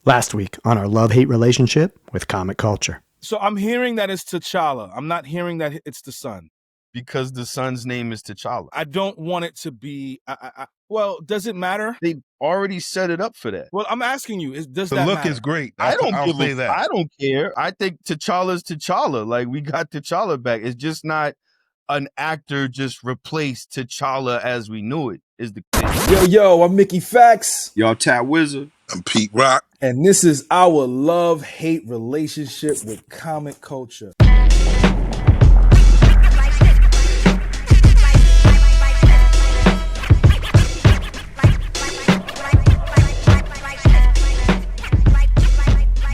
Last week on our love-hate relationship with comic culture. So I'm hearing that it's T'Challa. I'm not hearing that it's the son. Because the son's name is T'Challa. I don't want it to be. Well, does it matter? They already set it up for that. Well, I'm asking you, does The that look matter? is great. I don't I'll say that. I don't care. I think T'Challa's T'Challa. Like, we got T'Challa back. It's just not an actor just replaced T'Challa as we knew it. Is the thing. Yo, I'm Mickey Factz. Yo, I'm Tat Wza. I'm Pete Rock. And this is our love-hate relationship with comic culture.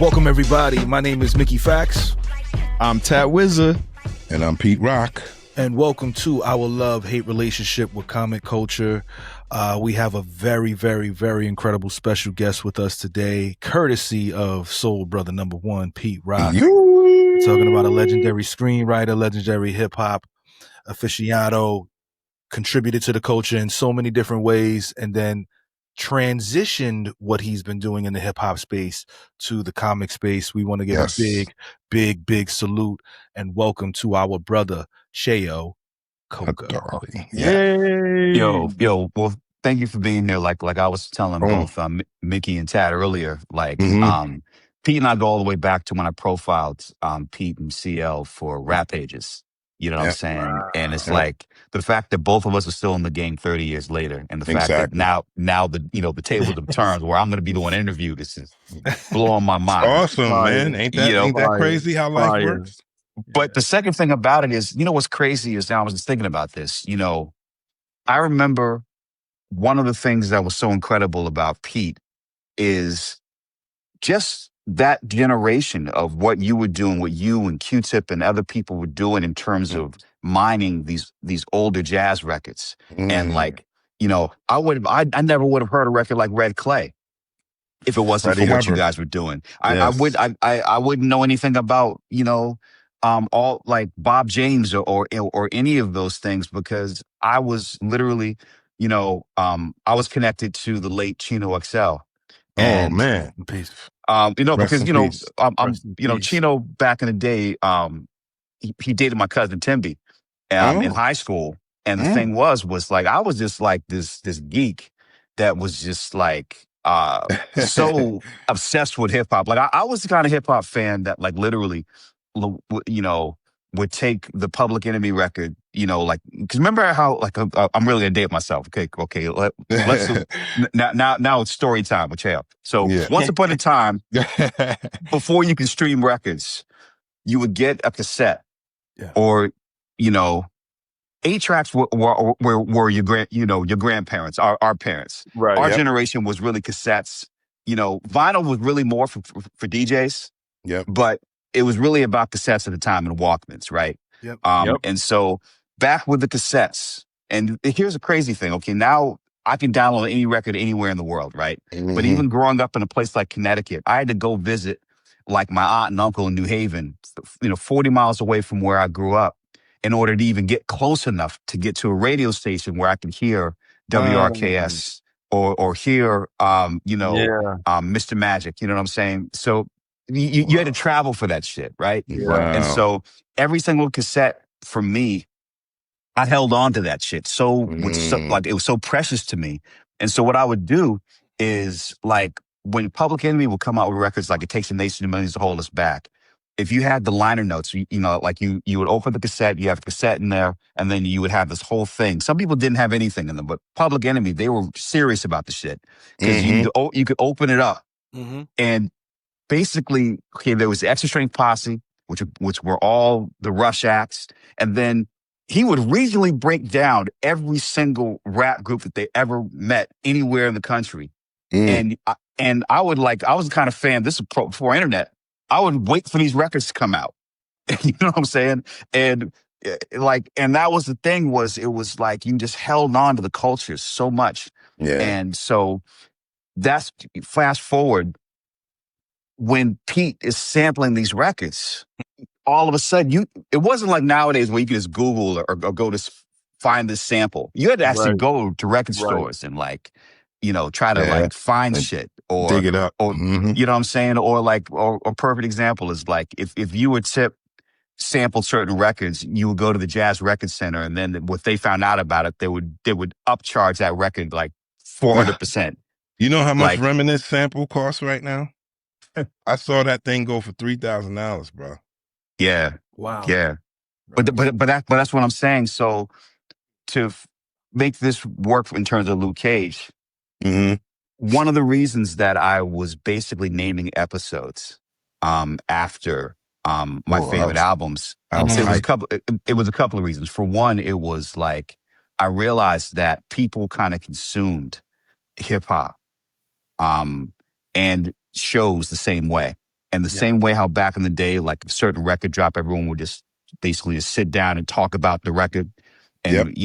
Welcome, everybody. My name is Mickey Factz. I'm Tat Wza. And I'm Pete Rock. And welcome to our love-hate relationship with comic culture. We have a very, very, very incredible special guest with us today, courtesy of Soul Brother number one, Pete Rock. Talking about a legendary screenwriter, legendary hip-hop aficionado, contributed to the culture in so many different ways, and then transitioned what he's been doing in the hip-hop space to the comic space. We want to give a big salute and welcome to our brother, Cheo Hodari. Yo, well, thank you for being here. Like I was telling both Mickey and Tad earlier, Pete and I go all the way back to when I profiled Pete and CL for Rap Pages. You know what I'm saying? Wow. And it's like the fact that both of us are still in the game 30 years later, and the fact that now the tables have turned where I'm going to be the one interviewed. This is blowing my mind. Awesome, man. Ain't that crazy how life works? But the second thing about it is, what's crazy is, now I was just thinking about this. I remember one of the things that was so incredible about Pete is just that generation of what you were doing, what you and Q-Tip and other people were doing in terms of mining these older jazz records. And I never would have heard a record like Red Clay if it wasn't for what you guys were doing. I wouldn't know anything about, all like Bob James or any of those things, because I was literally, I was connected to the late Chino XL. And, man. Peace. Chino back in the day, he dated my cousin Timby in high school. And the thing was like, I was just like this geek that was just like, so obsessed with hip hop. Like I was the kind of hip hop fan that like literally, would take the Public Enemy record, because remember how I'm really gonna date myself. Okay. Let's now it's story time with Cheo. So once upon a time, before you could stream records, you would get a cassette, or 8-tracks were your grandparents, our parents. Right. Our generation was really cassettes. Vinyl was really more for DJs. Yep. But it was really about cassettes at the time and Walkmans, right? Yep. And so back with the cassettes, and here's a crazy thing. Okay, now I can download any record anywhere in the world, right? But even growing up in a place like Connecticut, I had to go visit like my aunt and uncle in New Haven, 40 miles away from where I grew up, in order to even get close enough to get to a radio station where I could hear WRKS or hear, Mr. Magic. You know what I'm saying? So you had to travel for that shit, right? Wow. And so every single cassette for me, I held on to that shit. It was so precious to me. And so what I would do is, like, when Public Enemy would come out with records like It Takes a Nation of Millions to Hold Us Back, if you had the liner notes, you would open the cassette, you have the cassette in there, and then you would have this whole thing. Some people didn't have anything in them, but Public Enemy, they were serious about the shit. Because you could open it up and basically, there was the Extra Strength Posse, which were all the Rush acts, and then he would regionally break down every single rap group that they ever met anywhere in the country. And I was the kind of fan, this is before internet, I would wait for these records to come out. You know what I'm saying? And that was the thing, it was like you just held on to the culture so much. Yeah. And so that's, fast forward, when Pete is sampling these records, all of a sudden it wasn't like nowadays where you can just Google or go to find this sample. You had to actually go to record stores and try to like find shit or dig it up. or you know what I'm saying? Or like, or a perfect example is like, if you were sample certain records, you would go to the Jazz Record Center, and then what they found out about it, they would upcharge that record like 400%. You know how much Like, Reminisce sample costs right now? I saw that thing go for $3,000, bro. Yeah. Wow. Yeah. But that's what I'm saying. So to make this work in terms of Luke Cage, one of the reasons that I was basically naming episodes after my favorite albums, it was a couple of reasons. For one, it was like I realized that people kind of consumed hip hop and shows the same way. And the same way how back in the day, like a certain record drop, everyone would just basically just sit down and talk about the record. And,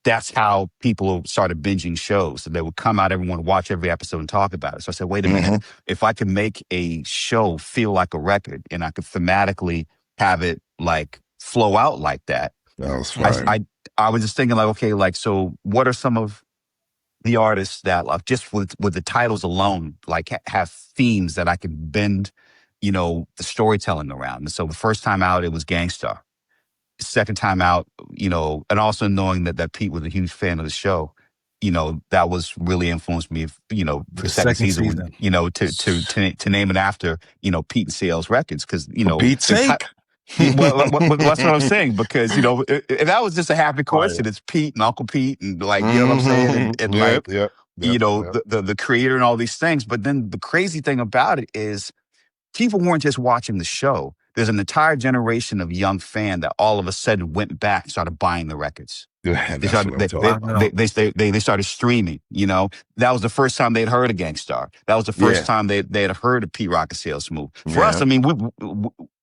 that's how people started binging shows. So they would come out, everyone would watch every episode and talk about it. So I said, wait a minute, if I can make a show feel like a record and I could thematically have it like flow out like that. That was fine. I was just thinking like, okay, like, so what are some of the artists that like just with the titles alone, like have themes that I can bend, the storytelling around. And so the first time out, it was Gangstar. Second time out, and also knowing that Pete was a huge fan of the show, that was really influenced me, for the second season. To name it after, Pete and CL's records. Cause, Pete's sake. Well, that's what I'm saying, because if that was just a happy coincidence, Pete and Uncle Pete and like, you know what I'm saying, and the creator and all these things. But then the crazy thing about it is people weren't just watching the show. There's an entire generation of young fan that all of a sudden went back and started buying the records. They started streaming. That was the first time they'd heard of Gangstar. That was the first time they'd heard of Pete Rock and CL Smooth. For us, I mean,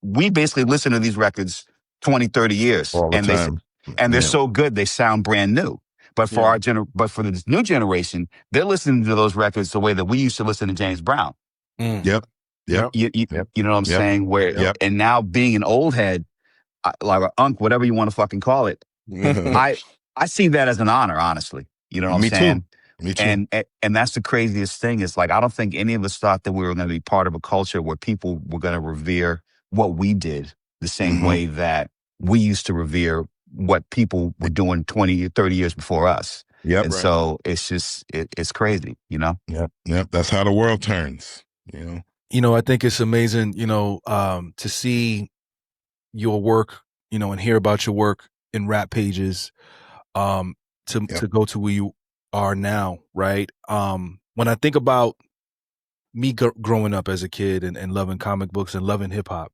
we basically listen to these records 20, 30 years, all the time. They're so good they sound brand new. But for for this new generation, they're listening to those records the way that we used to listen to James Brown. Yep. You know what I'm saying? And now being an old head, like an unk, whatever you want to fucking call it, I see that as an honor, honestly. You know what I'm saying? Me too. And that's the craziest thing is like, I don't think any of us thought that we were going to be part of a culture where people were going to revere what we did the same way that we used to revere what people were doing 20, 30 years before us. So it's just, it's crazy, Yep. That's how the world turns, I think it's amazing, to see your work, and hear about your work in Rap Pages, to go to where you are now, right? When I think about me growing up as a kid and loving comic books and loving hip hop,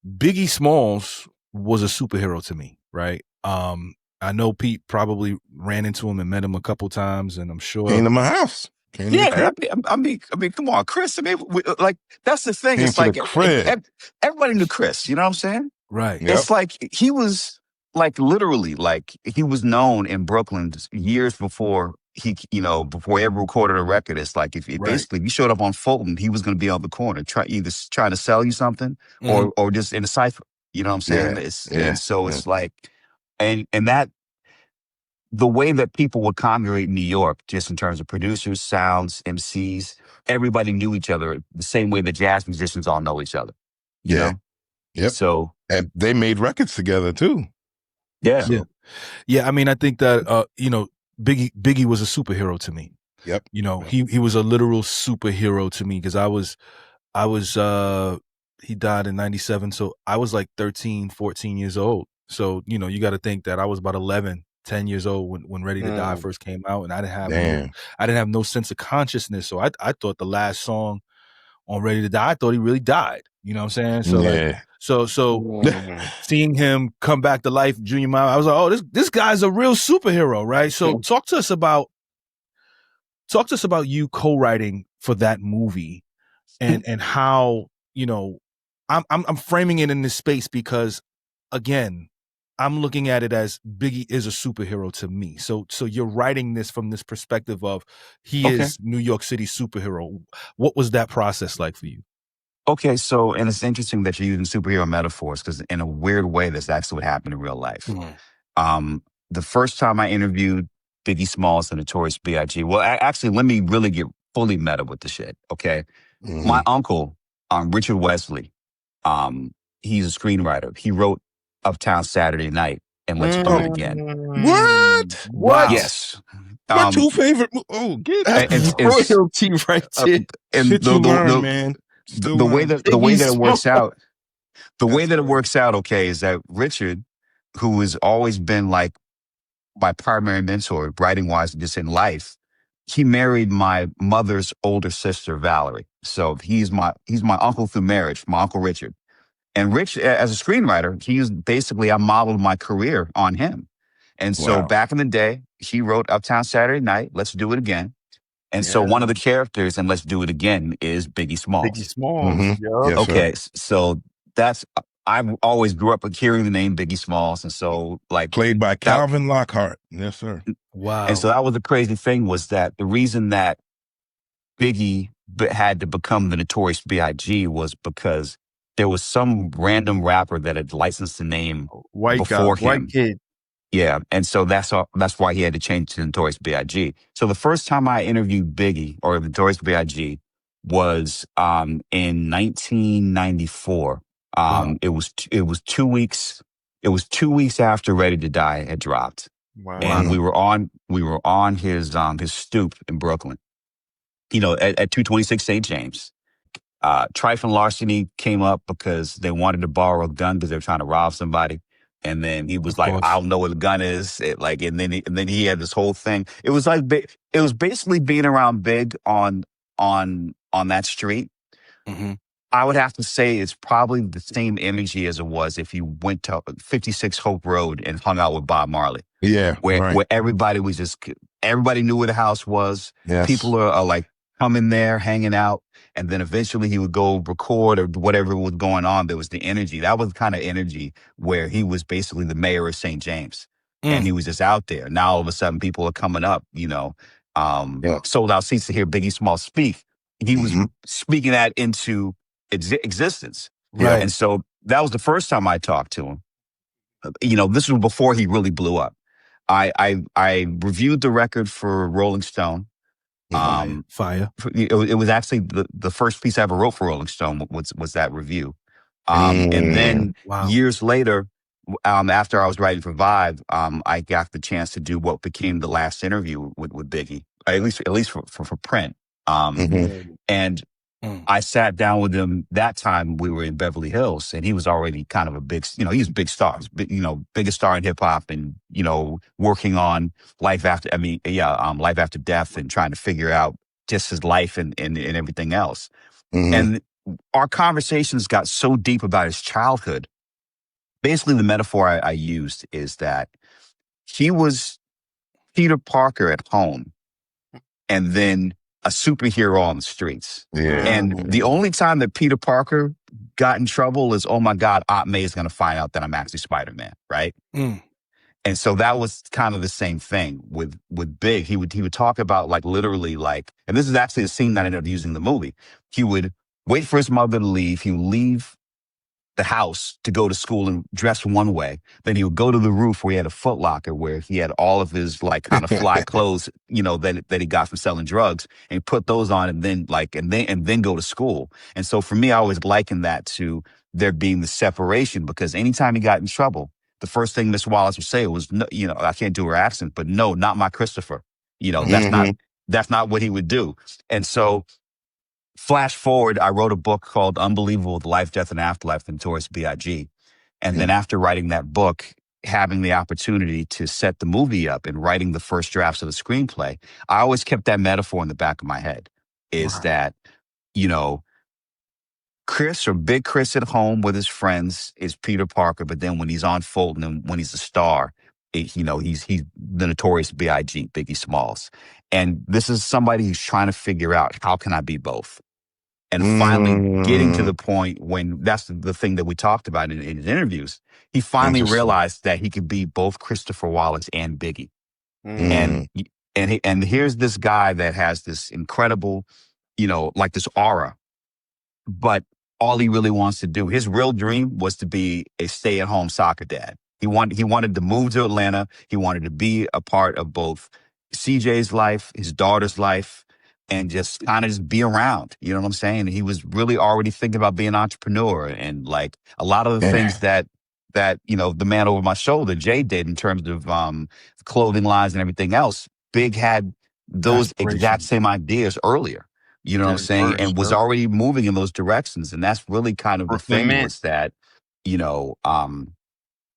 Biggie Smalls was a superhero to me, right? I know Pete probably ran into him and met him a couple times, and I'm sure came to my house. I mean, come on, Chris. I mean, like that's the thing. It's like everybody knew Chris. You know what I'm saying? Right. It's like he was like literally like he was known in Brooklyn years before before he ever recorded a record. It's like if basically if you showed up on Fulton, he was going to be on the corner, either trying to sell you something or just in a cipher. You know what I'm saying? And so it's like, and that. The way that people would congregate in New York, just in terms of producers, sounds, MCs, everybody knew each other the same way the jazz musicians all know each other. You know? Yep. So, and they made records together too. Yeah. I mean, I think that Biggie was a superhero to me. Yep. He was a literal superhero to me because I was he died in 97, so I was like 13, 14 years old. So you got to think that I was about 11. 10 years old when Ready to Die first came out, and I didn't have no sense of consciousness. So I thought the last song on Ready to Die, I thought he really died. You know what I'm saying? So seeing him come back to life, Junior Mile, I was like, oh, this guy's a real superhero, right? So talk to us about you co-writing for that movie and how, I'm framing it in this space because again, I'm looking at it as Biggie is a superhero to me. So you're writing this from this perspective of he is New York City superhero. What was that process like for you? Okay, so, and it's interesting that you're using superhero metaphors because in a weird way, that's actually what happened in real life. The first time I interviewed Biggie Smalls and Notorious B.I.G. Well, actually, let me really get fully meta with the shit. Okay, my uncle, Richard Wesley, he's a screenwriter. He wrote Uptown Saturday Night and Let's Do It Again. What? Wow. Yes. My two favorite. Get That's it's royalty right there. and shit you learn, man. Still the way learn. that the way that it Biggie works Smalls. out, okay, is that Richard, who has always been like my primary mentor, writing wise, just in life, he married my mother's older sister, Valerie. So he's my uncle through marriage, my Uncle Richard. And Rich, as a screenwriter, I modeled my career on him. And so Wow. back in the day, he wrote Uptown Saturday Night, Let's Do It Again. And so one of the characters in Let's Do It Again is Biggie Smalls. Biggie Smalls. Mhm. Yup. Yes, sir. Okay, so I've always grew up hearing the name Biggie Smalls. And so like Played by Calvin Lockhart. Yes, sir. Wow. And so that was the crazy thing, was that the reason that Biggie had to become the Notorious B.I.G. was because there was some random rapper that had licensed the name White before guy, white him. kid. Yeah, and so that's why he had to change to Notorious B.I.G. So the first time I interviewed Biggie or Notorious B.I.G. was in 1994. Wow. It was 2 weeks. It was 2 weeks after Ready to Die had dropped, Wow. and we were on his stoop in Brooklyn. You know, at 226 St. James. Trifling Larceny came up because they wanted to borrow a gun because they were trying to rob somebody. And then he was Of like, course. I don't know what the gun is. And then he had this whole thing. It was like, it was basically being around Big on that street. Mm-hmm. I would have to say it's probably the same energy as it was if you went to 56 Hope Road and hung out with Bob Marley. Yeah. Where right. everybody knew where the house was. Yes. People are like coming there, hanging out, and then eventually he would go record or whatever was going on. There was the energy. That was the kind of energy where he was basically the mayor of St. James, and he was just out there. Now all of a sudden people are coming up, sold out seats to hear Biggie Smalls speak. He was speaking that into existence. Right. And so that was the first time I talked to him. This was before he really blew up. I reviewed the record for Rolling Stone. Fire. It was actually the first piece I ever wrote for Rolling Stone was that review. And then years later, after I was writing for Vibe, I got the chance to do what became the last interview with Biggie, at least for print. And I sat down with him. That time we were in Beverly Hills, and he was already kind of a big, he's a big star, biggest star in hip hop, and working on Life After Death, and trying to figure out just his life and everything else. And our conversations got so deep about his childhood. Basically, the metaphor I used is that he was Peter Parker at home, and then a superhero on the streets. Yeah. And the only time that Peter Parker got in trouble is, oh my God, Aunt May is going to find out that I'm actually Spider-Man, right? And so that was kind of the same thing with Big. He would talk about literally, and this is actually a scene that I ended up using in the movie. He would wait for his mother to leave. He would leave the house to go to school and dress one way. Then he would go to the roof where he had a Foot Locker, where he had all of his kind of fly clothes, that he got from selling drugs, and he put those on, and then go to school. And so for me, I always liken that to there being the separation, because anytime he got in trouble, the first thing Miss Wallace would say was, no, I can't do her accent, but no, not my Christopher. That's not what he would do. And so flash forward, I wrote a book called Unbelievable: The Life, Death, and Afterlife of Notorious B.I.G. And then after writing that book, having the opportunity to set the movie up and writing the first drafts of the screenplay, I always kept that metaphor in the back of my head, is that, Chris, or Big Chris at home with his friends, is Peter Parker. But then when he's on Fulton and when he's a star, he's the Notorious B.I.G., Biggie Smalls. And this is somebody who's trying to figure out, how can I be both? And finally getting to the point when, that's the thing that we talked about in his interviews, he finally realized that he could be both Christopher Wallace and Biggie. And here's this guy that has this incredible, this aura, but all he really wants to do, his real dream was to be a stay-at-home soccer dad. He wanted to move to Atlanta. He wanted to be a part of both CJ's life, his daughter's life, and just kind of just be around. You know what I'm saying? He was really already thinking about being an entrepreneur, and like a lot of the things that the man over my shoulder, Jay, did in terms of clothing lines and everything else. Big had those exact Aspirations. same ideas earlier. You know what I'm saying? And was already moving in those directions. And that's really kind of the Brooklyn thing Man. was that, you know,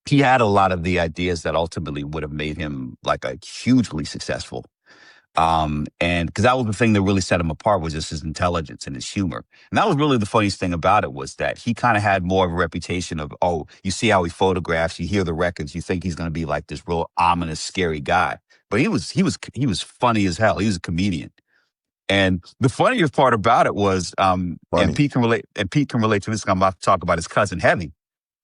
he had a lot of the ideas that ultimately would have made him like a hugely successful. And because that was the thing that really set him apart was just his intelligence and his humor. And that was really the funniest thing about it was that he kind of had more of a reputation of, oh, you see how he photographs, you hear the records, you think he's going to be like this real ominous, scary guy. But he was funny as hell. He was a comedian. And the funniest part about it was, and Pete can relate to this. I'm about to talk about his cousin Heavy.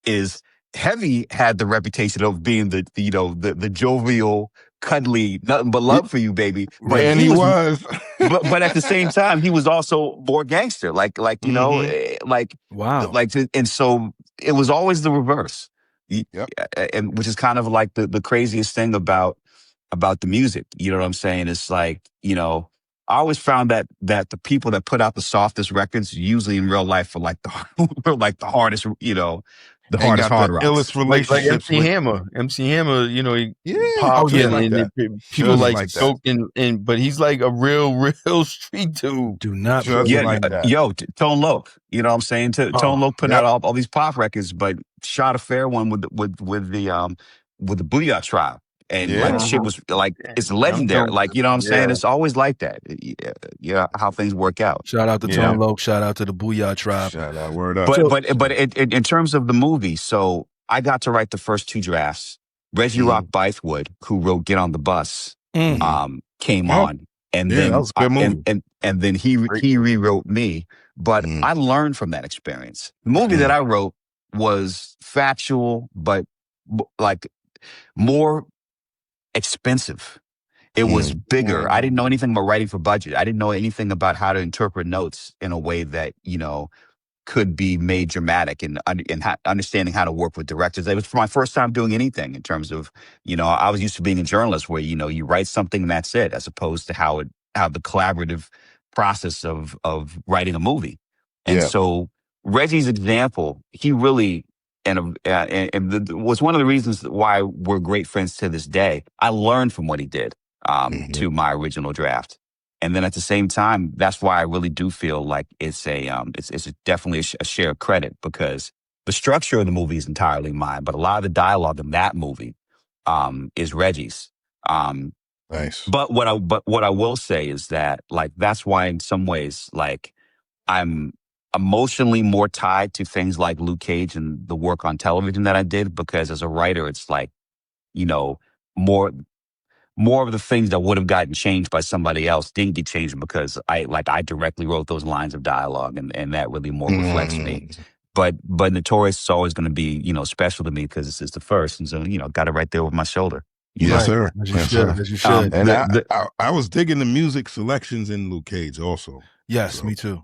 Is Heavy had the reputation of being the jovial, cuddly, nothing but love for you, baby. But and he was. but at the same time, he was also more gangster, Wow. and so it was always the reverse. Yep. And which is kind of like the craziest thing about the music. You know what I'm saying? It's like, I always found that the people that put out the softest records usually in real life are like the hardest, the hardest hard rocks. Illest Like relationships MC Hammer. MC Hammer, he pops and people like soaking in, but he's like a real street dude. Do not Tone Loc. You know what I'm saying? Tone Loc putting out all these pop records, but shot a fair one with the Booyah Tribe. And like shit was like, it's legendary. Like, you know what I'm saying? It's always like that. Yeah, how things work out. Shout out to Tone Loc. Shout out to the Booyah Tribe. Shout out, word up. But in terms of the movie, so I got to write the first two drafts. Reggie Rock Bythewood, who wrote Get on the Bus, came on. And then that was a good movie. And then he rewrote me. But I learned from that experience. The movie that I wrote was factual, but like more expensive. It was bigger. I didn't know anything about writing for budget. I didn't know anything about how to interpret notes in a way that, could be made dramatic and understanding how to work with directors. It was my first time doing anything in terms of, I was used to being a journalist where, you write something and that's it, as opposed to how the collaborative process of writing a movie. And so Reggie's example, he really, was one of the reasons why we're great friends to this day. I learned from what he did to my original draft, and then at the same time, that's why I really do feel like it's definitely a share of credit, because the structure of the movie is entirely mine, but a lot of the dialogue in that movie is Reggie's. Nice. But what I will say is that, like, that's why in some ways, like, I'm emotionally more tied to things like Luke Cage and the work on television that I did, because as a writer, it's like, more of the things that would have gotten changed by somebody else didn't get changed because I directly wrote those lines of dialogue, and that really more reflects me. But Notorious is always going to be, special to me because it's the first, and so, got it right there with my shoulder. Yes, sir. As you should. And I was digging the music selections in Luke Cage also. Yes, me too.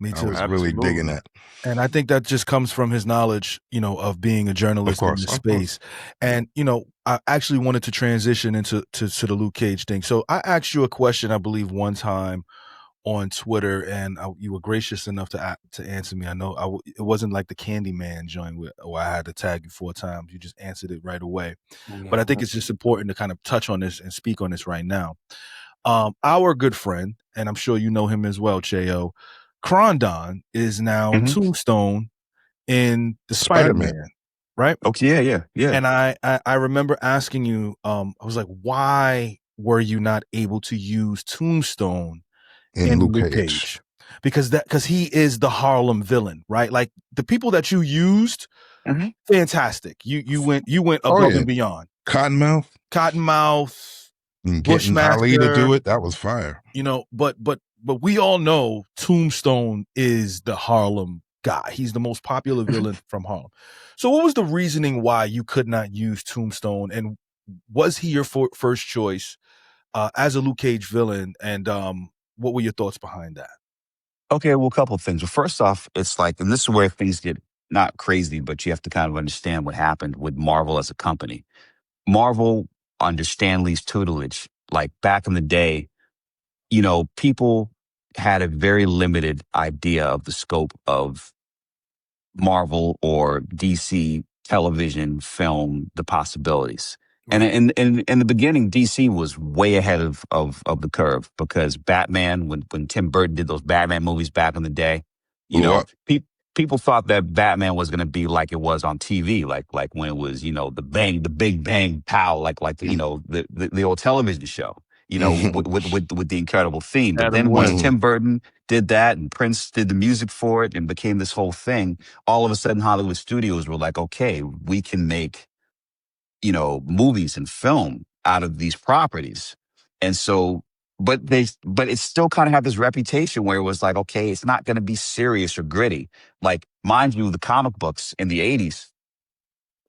I was really digging that. And I think that just comes from his knowledge, of being a journalist in this space. And, I actually wanted to transition into the Luke Cage thing. So I asked you a question, I believe, one time on Twitter, and you were gracious enough to answer me. I know it wasn't like the Candyman joint where I had to tag you 4 times. You just answered it right away. But I think it's just important to kind of touch on this and speak on this right now. Our good friend, and I'm sure you know him as well, Cheo, Crondon is now Tombstone in the Spider-Man, right? Okay, yeah. And I remember asking you, I was like, why were you not able to use Tombstone in Luke Cage? Because he is the Harlem villain, right? Like the people that you used, fantastic. You went above and beyond. Cottonmouth, Bushmaster, Ali to do it. That was fire. But we all know Tombstone is the Harlem guy. He's the most popular villain from Harlem. So what was the reasoning why you could not use Tombstone? And was he your first choice as a Luke Cage villain? And what were your thoughts behind that? Okay, well, a couple of things. Well, first off, it's like, and this is where things get not crazy, but you have to kind of understand what happened with Marvel as a company. Marvel, under Stan Lee's tutelage, like back in the day, you know, people had a very limited idea of the scope of Marvel or DC television, film, the possibilities. And Right. in the beginning, DC was way ahead of the curve because Batman, when Tim Burton did those Batman movies back in the day, you Blew know, up. people thought that Batman was going to be like it was on TV, like when it was, you know, the big bang pow, like the, you know, the old television show, you know, with the incredible theme. But Adam then once West. Tim Burton did that and Prince did the music for it and became this whole thing, all of a sudden Hollywood studios were like, okay, we can make, you know, movies and film out of these properties. And so, but it still kind of had this reputation where it was like, okay, it's not going to be serious or gritty. Like, mind you, the comic books in the 80s,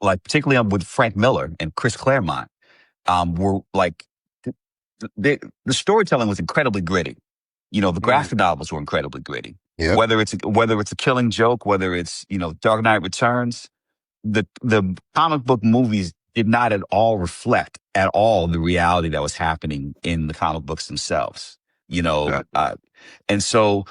like particularly with Frank Miller and Chris Claremont, were like, the storytelling was incredibly gritty. You know, the graphic novels were incredibly gritty. Yep. Whether it's a Killing Joke, whether it's, you know, Dark Knight Returns, the comic book movies did not at all reflect at all the reality that was happening in the comic books themselves. You know, and so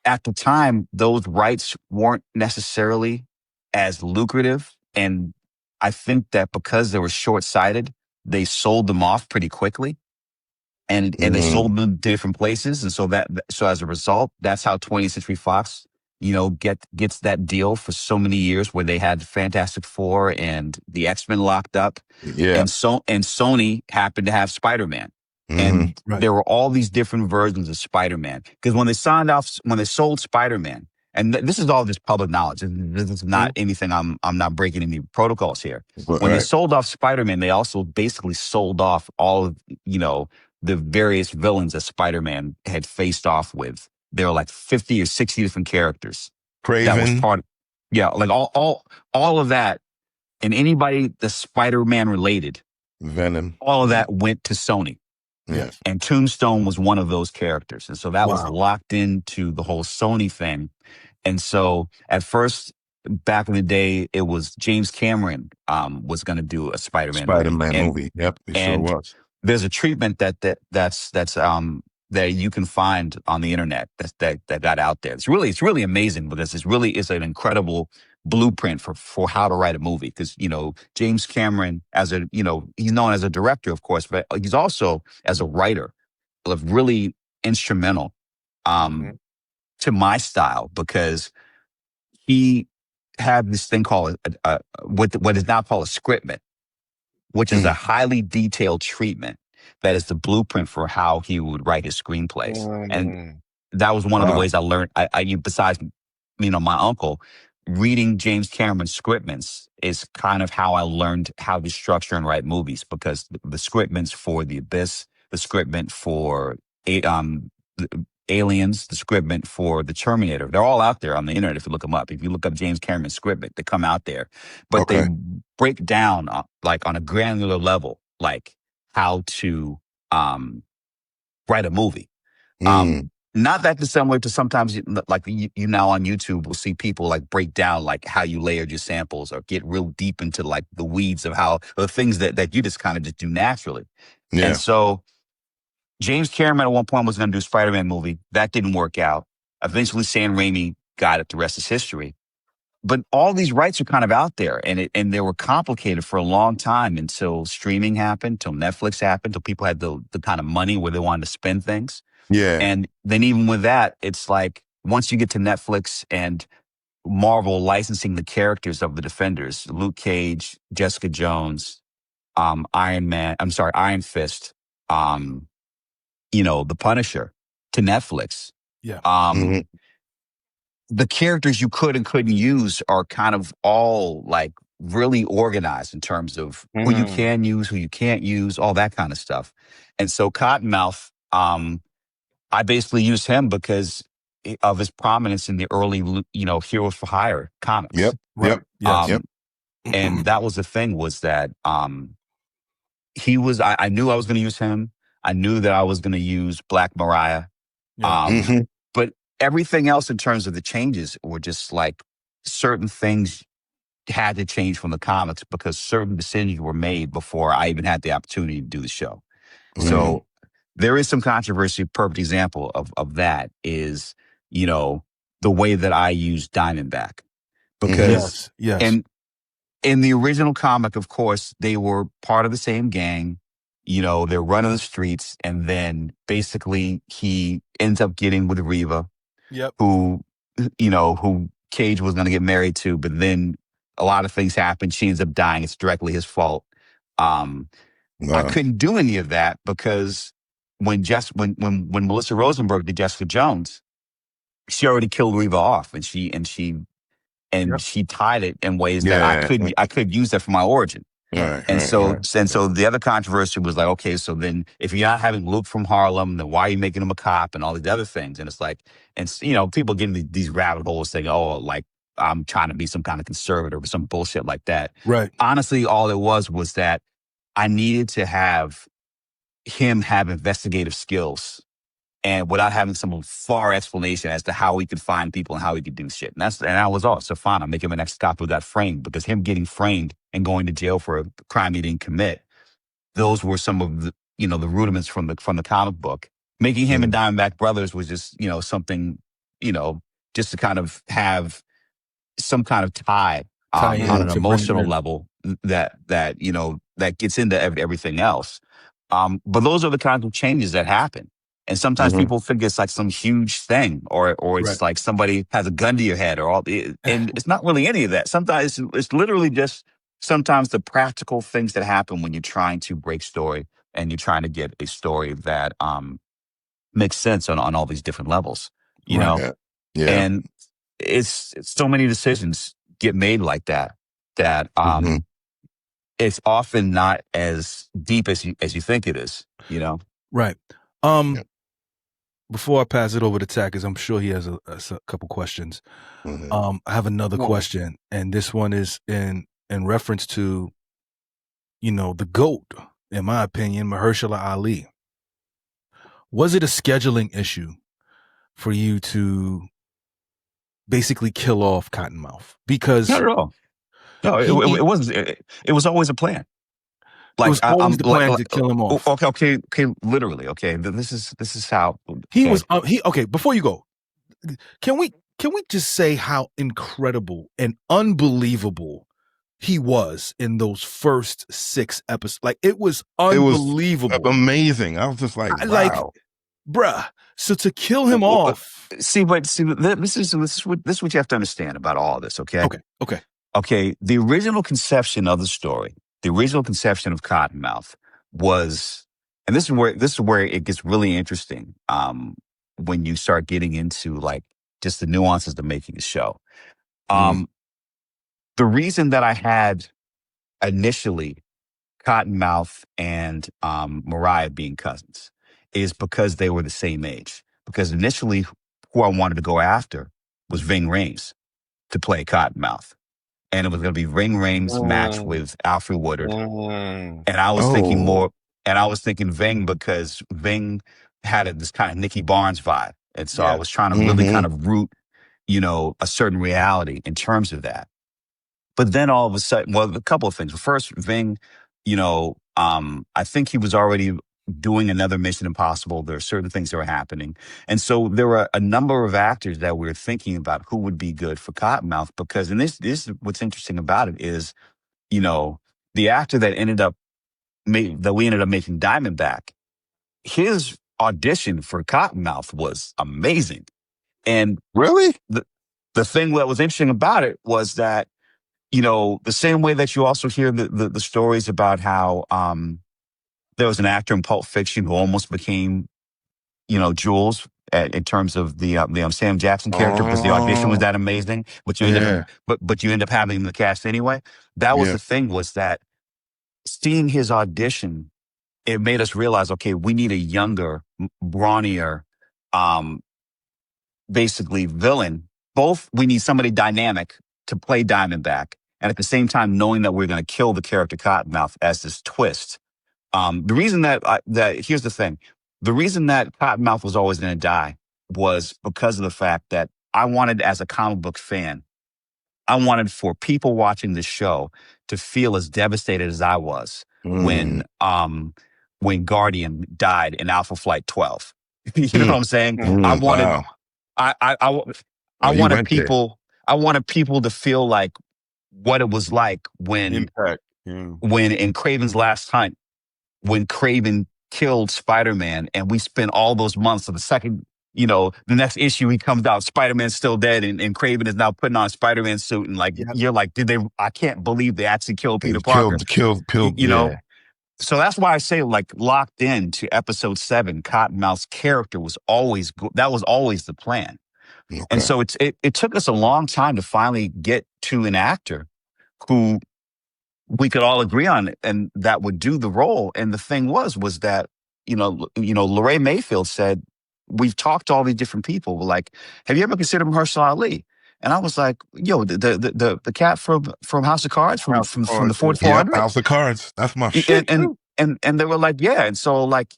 at the time, those rights weren't necessarily as lucrative, and I think that because they were short sighted, they sold them off pretty quickly and they sold them to different places. And so as a result, that's how 20th Century Fox, you know, gets that deal for so many years where they had Fantastic Four and the X-Men locked up. Yeah. And Sony happened to have Spider-Man. And Right. there were all these different versions of Spider-Man. Because when they sold Spider-Man, and this is all just public knowledge. This is not anything I'm not breaking any protocols here. When they sold off Spider-Man, they also basically sold off all of, you know, the various villains that Spider-Man had faced off with. There were like 50 or 60 different characters. That was Craven. part of, yeah, like all of that. And anybody that's Spider-Man related, Venom. all of that went to Sony. Yeah. And Tombstone was one of those characters. And so that was Wow. locked into the whole Sony thing. And so at first, back in the day, it was James Cameron was going to do a Spider-Man movie. Yep, it sure and was. there's a treatment that you can find on the internet that got out there. It's really amazing because it's an incredible blueprint for how to write a movie. Because, you know, James Cameron, as a, you know, he's known as a director, of course, but he's also as a writer, really instrumental to my style because he had this thing called what is now called a scriptment, which is a highly detailed treatment that is the blueprint for how he would write his screenplays. And that was one of the ways I learned. Besides, you know, my uncle, reading James Cameron's scriptments is kind of how I learned how to structure and write movies because the scriptments for The Abyss, the scriptment for Aliens, the scriptment for The Terminator, they're all out there on the internet if you look them up. If you look up James Cameron's scriptment, they come out there. But they break down like on a granular level, like how to write a movie. Not that dissimilar to sometimes like you now on YouTube will see people like break down like how you layered your samples or get real deep into like the weeds of how the things that you just kind of just do naturally. Yeah. And so James Cameron at one point was going to do a Spider-Man movie. That didn't work out. Eventually Sam Raimi got it. The rest is history. But all these rights are kind of out there and they were complicated for a long time until streaming happened, until Netflix happened, until people had the kind of money where they wanted to spend things. Yeah. And then even with that, it's like once you get to Netflix and Marvel licensing the characters of the Defenders, Luke Cage, Jessica Jones, Iron Fist, you know, The Punisher to Netflix. Yeah. The characters you could and couldn't use are kind of all like really organized in terms of who you can use, who you can't use, all that kind of stuff. And so Cottonmouth, I basically used him because of his prominence in the early, you know, Heroes for Hire comics. Yep. Right. Yes. And that was the thing was that he was, I knew I was going to use him. I knew that I was going to use Black Mariah. But everything else in terms of the changes were just like certain things had to change from the comics because certain decisions were made before I even had the opportunity to do the show. So there is some controversy. Perfect example of that is, the way that I use Diamondback. Because Yes. and in the original comic, of course, they were part of the same gang. They're running the streets, and then basically he ends up getting with Reva, Yep. who Cage was going to get married to, but then a lot of things happen. She ends up dying. It's directly his fault. I couldn't do any of that because when Melissa Rosenberg did Jessica Jones, she already killed Reva off, and she tied it in ways that I could use that for my origin. So the other controversy was like, okay, so then if you're not having Luke from Harlem, then why are you making him a cop and all these other things? And it's like, people get into these rabbit holes saying, oh, like I'm trying to be some kind of conservative or some bullshit like that. Right. Honestly, all it was that I needed to have him have investigative skills, and without having some far explanation as to how he could find people and how he could do shit. And that was all. So fine, I'll make him an ex-cop who got framed, because him getting framed and going to jail for a crime he didn't commit, those were some of the, the rudiments from the comic book. Making him and Diamondback brothers was just, something, just to kind of have some kind of tie on an emotional level that gets into everything else. But those are the kinds of changes that happen. And sometimes people think it's like some huge thing, or it's like somebody has a gun to your head, and it's not really any of that. Sometimes it's literally just sometimes the practical things that happen when you're trying to break story and you're trying to get a story that makes sense on all these different levels, you know? Yeah. And it's so many decisions get made like that it's often not as deep as you think it is, Right. Before I pass it over to Tat, because I'm sure he has a couple questions. I have another question, and this one is in reference to, the GOAT, in my opinion, Mahershala Ali. Was it a scheduling issue for you to basically kill off Cottonmouth? Because not at all. No, it wasn't. It was always a plan. Like, it was always the plan to kill him off. Okay, literally. Okay, this is how he was. Okay, before you go, can we just say how incredible and unbelievable he was in those first 6 episodes? Like, it was unbelievable. It was amazing. I was just like, wow. Like, bruh. So to kill him off. This is what you have to understand about all this. Okay. Okay. The original conception of the story, the original conception of Cottonmouth was, and this is where it gets really interesting. When you start getting into like just the nuances of making a show. The reason that I had initially Cottonmouth and Mariah being cousins is because they were the same age. Because initially, who I wanted to go after was Ving Rhames to play Cottonmouth. And it was going to be Ving Rhames matched with Alfred Woodard. And I was thinking Ving because Ving had this kind of Nicky Barnes vibe. And so I was trying to really kind of root, a certain reality in terms of that. But then all of a sudden, well, a couple of things. First, Ving, I think he was already doing another Mission Impossible. There are certain things that were happening. And so there were a number of actors that we were thinking about who would be good for Cottonmouth, because, and this is what's interesting about it is, the actor that we ended up making Diamondback, his audition for Cottonmouth was amazing. And really, the thing that was interesting about it was that, the same way that you also hear the stories about how there was an actor in Pulp Fiction who almost became, Jules in terms of the Sam Jackson character, because the audition was that amazing, but you end up having him in the cast anyway. That was the thing, was that seeing his audition, it made us realize, okay, we need a younger, brawnier, basically villain. Both, we need somebody dynamic to play Diamondback, and at the same time knowing that we're going to kill the character Cottonmouth as this twist. The reason here's the thing. The reason that Cottonmouth was always going to die was because of the fact that I wanted, as a comic book fan, I wanted for people watching this show to feel as devastated as I was when when Guardian died in Alpha Flight 12. You know what I'm saying? I wanted, Wow. I You wanted went there. people, I wanted people to feel like what it was like when Impact. Yeah. in Kraven's Last Hunt, when Kraven killed Spider-Man, and we spent all those months of the second, the next issue he comes out, Spider-Man's still dead, and Kraven is now putting on a Spider-Man suit, and like, you're like, I can't believe they actually killed Peter Parker. Killed, know? So that's why I say, like, locked in to episode 7, Cottonmouth's character was always, that was always the plan. Okay. And so it took us a long time to finally get to an actor who we could all agree on and that would do the role. And the thing was that, Lorraine Mayfield said, we've talked to all these different people. We're like, have you ever considered Mahershala Ali? And I was like, yo, the cat from House of Cards, from the 4400? House of Cards. That's my shit. And they were like, yeah. And so, like,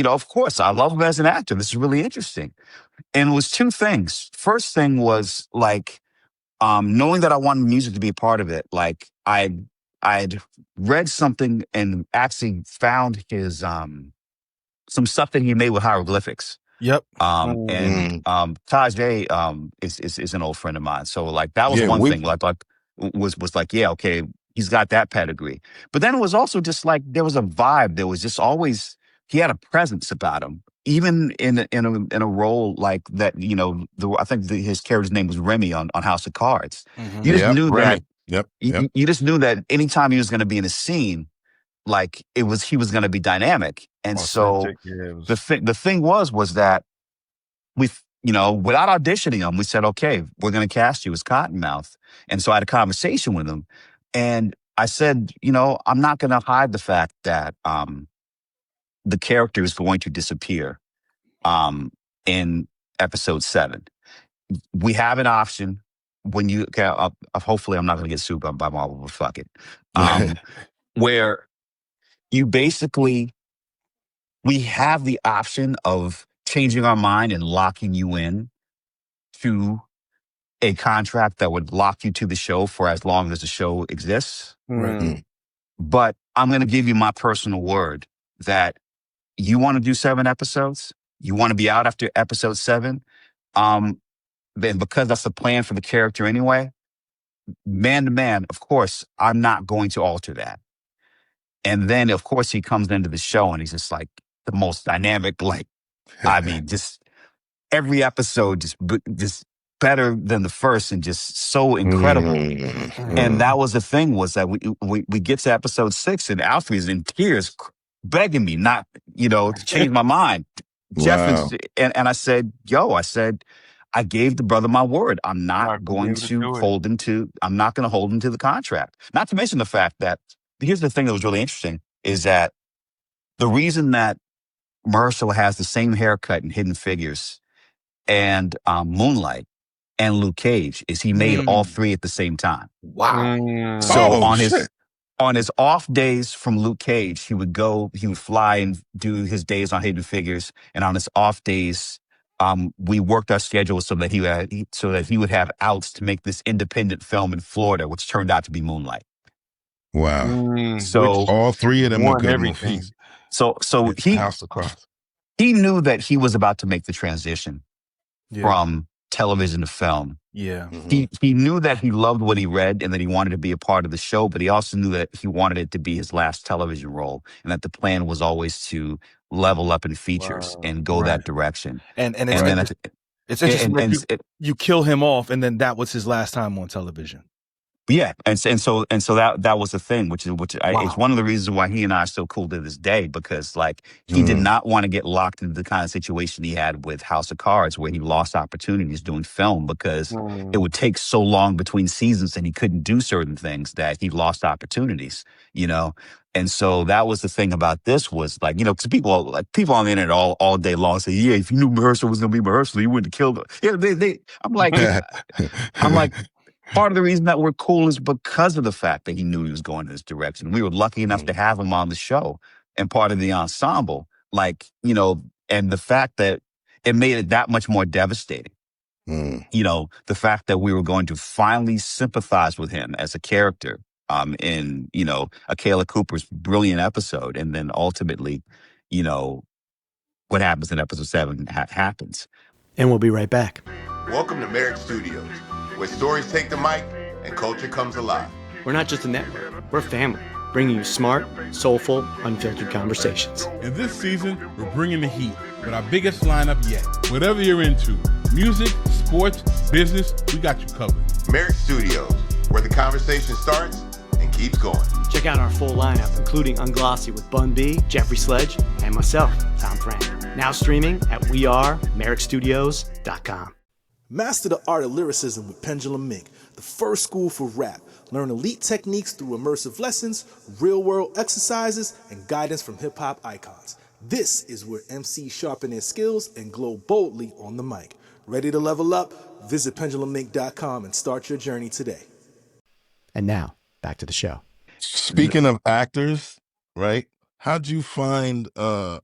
of course, I love him as an actor. This is really interesting. And it was two things. First thing was, like, knowing that I wanted music to be a part of it. Like, I'd read something and actually found his some stuff that he made with hieroglyphics. Yep. And Tajay is an old friend of mine. So, like, that was one thing. Like was like, yeah, okay, he's got that pedigree. But then it was also just like there was a vibe. There was just always, he had a presence about him. Even in a role like that, I think his character's name was Remy on House of Cards. Mm-hmm. You just knew Remy. that. Yep. You just knew that anytime he was going to be in a scene, like, he was going to be dynamic. And Authentic, the thing was that we, without auditioning him, we said, okay, we're going to cast you as Cottonmouth. And so I had a conversation with him, and I said, I'm not going to hide the fact that the character is going to disappear in episode 7. We have an option. When you, hopefully I'm not going to get sued by Marvel, but fuck it. Where you basically, we have the option of changing our mind and locking you in to a contract that would lock you to the show for as long as the show exists. Right. But I'm going to give you my personal word that you want to do 7 episodes, you want to be out after episode 7, then because that's the plan for the character anyway, man to man, of course, I'm not going to alter that. And then, of course, he comes into the show and he's just like the most dynamic, like, I mean, just every episode just better than the first and just so incredible. And that was the thing, was that we get to episode 6 and Alfie is in tears begging me not, to change my mind. Wow. Jeff and I said, I gave the brother my word. I'm not going to hold him to the contract. Not to mention the fact that, here's the thing that was really interesting, is that the reason that Mahershala has the same haircut in Hidden Figures and Moonlight and Luke Cage is he made all 3 at the same time. Wow. So on his off days from Luke Cage, he would fly and do his days on Hidden Figures, and on his off days, we worked our schedule so that he would have outs to make this independent film in Florida, which turned out to be Moonlight. Wow. So all 3 of them are good everything. movies. So House of Cards. he knew that he was about to make the transition from television to film. Yeah. He knew that he loved what he read and that he wanted to be a part of the show, but he also knew that he wanted it to be his last television role, and that the plan was always to level up in features and go that direction. And it's interesting that you kill him off, and then that was his last time on television. Yeah, and so that was the thing, which it's one of the reasons why he and I are so cool to this day, because, like, he did not want to get locked into the kind of situation he had with House of Cards, where he lost opportunities doing film because it would take so long between seasons and he couldn't do certain things that he lost opportunities, And so that was the thing about this, was like, because people on the internet all day long say, yeah, if you knew Mahershala was going to be Mahershala, you wouldn't have killed him. Yeah, I'm like. Part of the reason that we're cool is because of the fact that he knew he was going in this direction. We were lucky enough to have him on the show and part of the ensemble, and the fact that it made it that much more devastating. The fact that we were going to finally sympathize with him as a character in, a Kayla Cooper's brilliant episode, and then ultimately you know, what happens in episode 7 happens. And we'll be right back. Welcome to Merrick Studios, where stories take the mic and culture comes alive. We're not just a network, we're family, bringing you smart, soulful, unfiltered conversations. And this season, we're bringing the heat with our biggest lineup yet. Whatever you're into, music, sports, business, we got you covered. Merrick Studios, where the conversation starts and keeps going. Check out our full lineup, including Unglossy with Bun B, Jeffrey Sledge, and myself, Tom Frank. Now streaming at wearemerrickstudios.com. Master the art of lyricism with Pendulum Mink, the first school for rap. Learn elite techniques through immersive lessons, real-world exercises, and guidance from hip-hop icons. This is where MCs sharpen their skills and glow boldly on the mic. Ready to level up? Visit pendulummink.com and start your journey today. And now, back to the show. Speaking of actors, right? How'd you find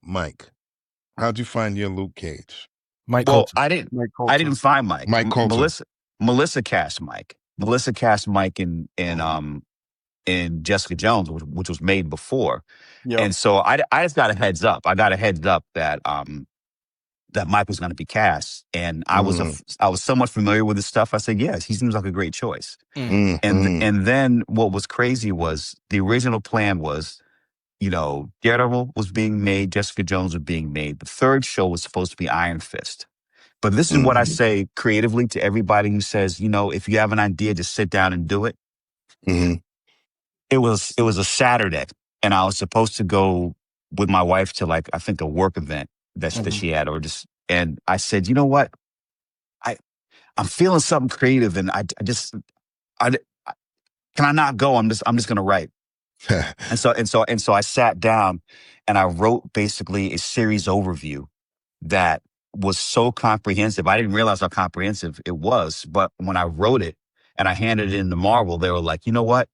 Mike? How'd you find your Luke Cage? Mike Well, Coulter. I didn't find Mike. Mike Coulter. Melissa cast Mike. Melissa cast Mike in Jessica Jones, which was made before. Yep. And so I just got a heads up. I got a heads up that that Mike was going to be cast, and I was somewhat familiar with his stuff. I said, yes, he seems like a great choice. And then what was crazy was the original plan was, you know, Daredevil was being made, Jessica Jones was being made. The third show was supposed to be Iron Fist. But this is what I say creatively to everybody who says, you know, if you have an idea, just sit down and do it. It was a Saturday, and I was supposed to go with my wife to, like, I think a work event that she had, and I said, you know what, I'm feeling something creative, and I can I not go? I'm just gonna write. and so I sat down and I wrote basically a series overview that was so comprehensive. I didn't realize how comprehensive it was, but when I wrote it and I handed it into Marvel, they were like, you know what?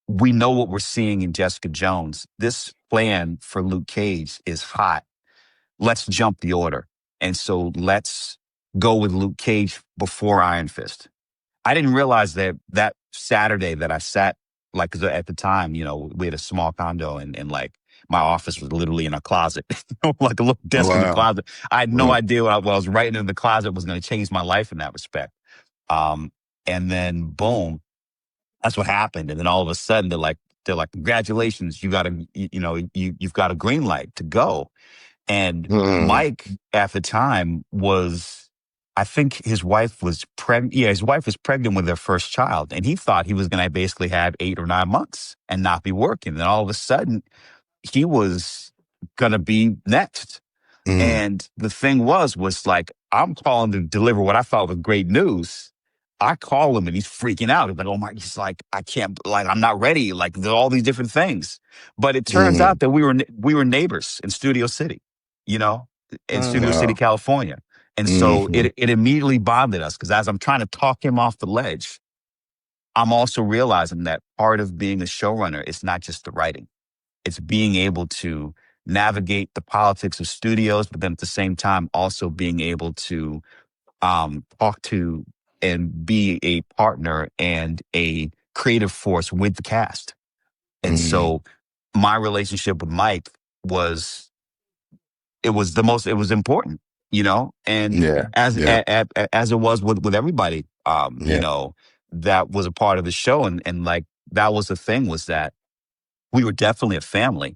We know what we're seeing in Jessica Jones. This plan for Luke Cage is hot. Let's jump the order. And so let's go with Luke Cage before Iron Fist. I didn't realize that Saturday that I sat, like, 'cause at the time, you know, we had a small condo and like my office was literally in a closet, like a little desk in the closet. I had no idea what I was writing in the closet was going to change my life in that respect. And then boom, that's what happened. And then all of a sudden they're like, congratulations, you've got a green light to go. And Mike at the time was, I think his wife was pregnant. Yeah, his wife was pregnant with their first child. And he thought he was going to basically have 8 or 9 months and not be working. And all of a sudden he was going to be next. And the thing was like, I'm calling to deliver what I thought was great news. I call him and he's freaking out. He's like, oh my, he's like, I can't, like, I'm not ready. Like, there's all these different things. But it turns out that we were neighbors in Studio City, you know, in Studio City, California. And so it immediately bonded us, because as I'm trying to talk him off the ledge, I'm also realizing that part of being a showrunner is not just the writing. It's being able to navigate the politics of studios, but then at the same time also being able to talk to and be a partner and a creative force with the cast. And so my relationship with Mike was important, you know, and as it was with everybody, you know, that was a part of the show. And like, that was the thing, was that we were definitely a family.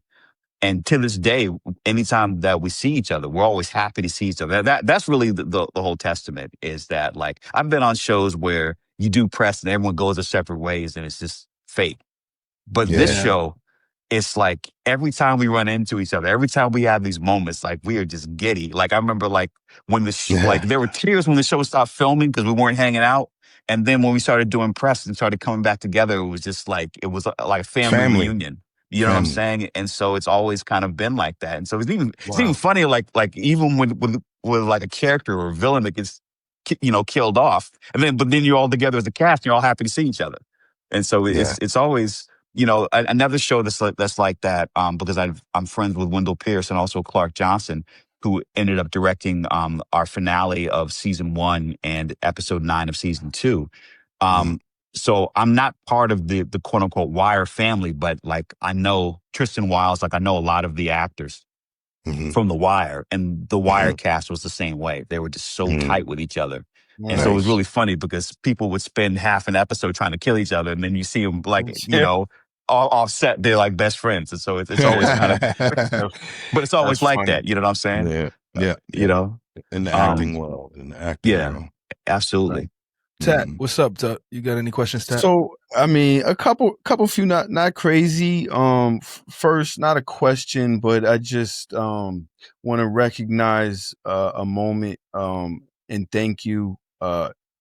And to this day, anytime that we see each other, we're always happy to see each other. That's really the whole testament, is that, like, I've been on shows where you do press and everyone goes their separate ways and it's just fake. But this show, it's like every time we run into each other, every time we have these moments, like, we are just giddy. Like, I remember, like, when like, there were tears when the show stopped filming because we weren't hanging out. And then when we started doing press and started coming back together, it was just like, it was like a family reunion. You know what I'm saying? And so it's always kind of been like that. And so it's even funny, like even with like a character or a villain that gets, you know, killed off, but then you're all together as a cast, and you're all happy to see each other. And so it's always, you know, another show that's like that, because I'm friends with Wendell Pierce and also Clark Johnson, who ended up directing our finale of season 1 and episode 9 of season 2. So I'm not part of the quote unquote Wire family, but like, I know Tristan Wiles, like, I know a lot of the actors. from The Wire, and The Wire cast was the same way. They were just so tight with each other. And so it was really funny because people would spend half an episode trying to kill each other, and then you see them all offset. They're like best friends, and so it's always kind of, but it's always like funny. that. You know what I'm saying? Yeah. You know, In the acting world. absolutely. Tat, what's up, Tat? You got any questions, Tat? So, I mean, a couple few, not crazy. First, not a question, but I just want to recognize a moment and thank you.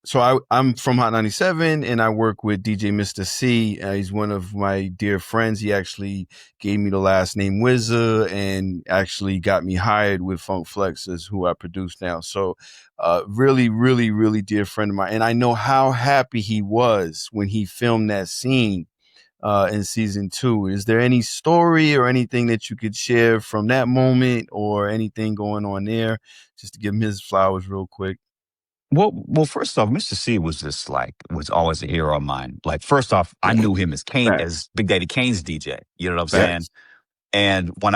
So I'm from Hot 97 and I work with DJ Mr. C. He's one of my dear friends. He actually gave me the last name Wza and actually got me hired with Funk Flex, as who I produce now. So really, really, really dear friend of mine. And I know how happy he was when he filmed that scene in season 2. Is there any story or anything that you could share from that moment or anything going on there? Just to give him his flowers real quick. Well, first off, Mr. C was just was always a hero of mine. Like, first off, I knew him as as Big Daddy Kane's DJ. You know what I'm saying? And when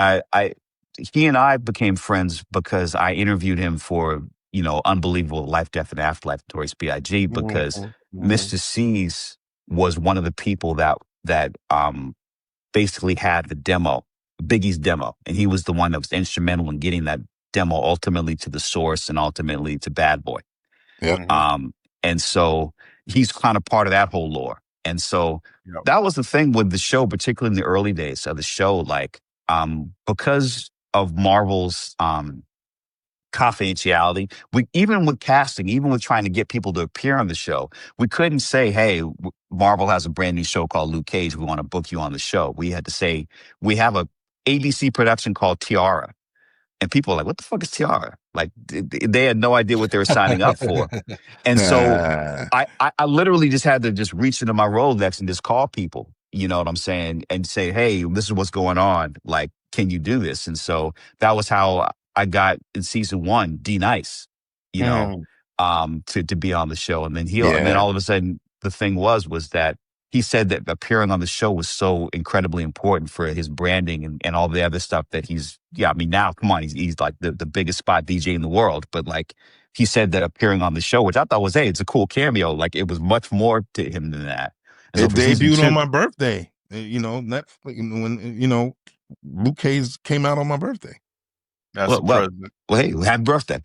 he and I became friends because I interviewed him for, Unbelievable Life, Death, and Afterlife, Notorious B.I.G. Because Mr. C's was one of the people that basically had the demo, Biggie's demo, and he was the one that was instrumental in getting that demo ultimately to the source and ultimately to Bad Boy. And so he's kind of part of that whole lore. And so that was the thing with the show, particularly in the early days of the show, because of Marvel's confidentiality, even with casting, even with trying to get people to appear on the show, we couldn't say, hey, Marvel has a brand new show called Luke Cage. We want to book you on the show. We had to say, we have a ABC production called Tiara. And people were like, what the fuck is Tiara? Like, they had no idea what they were signing up for. And so I literally just had to just reach into my Rolodex and just call people, you know what I'm saying? And say, hey, this is what's going on. Like, can you do this? And so that was how I got in season 1, D-Nice, to be on the show. And then and then all of a sudden the thing was that he said that appearing on the show was so incredibly important for his branding and all the other stuff that now, come on, he's like the biggest spot DJ in the world. But like, he said that appearing on the show, which I thought was, hey, it's a cool cameo. Like, it was much more to him than that. And it debuted on my birthday. Netflix, when, Luke Cage came out on my birthday. That's a present. Well, hey, happy birthday.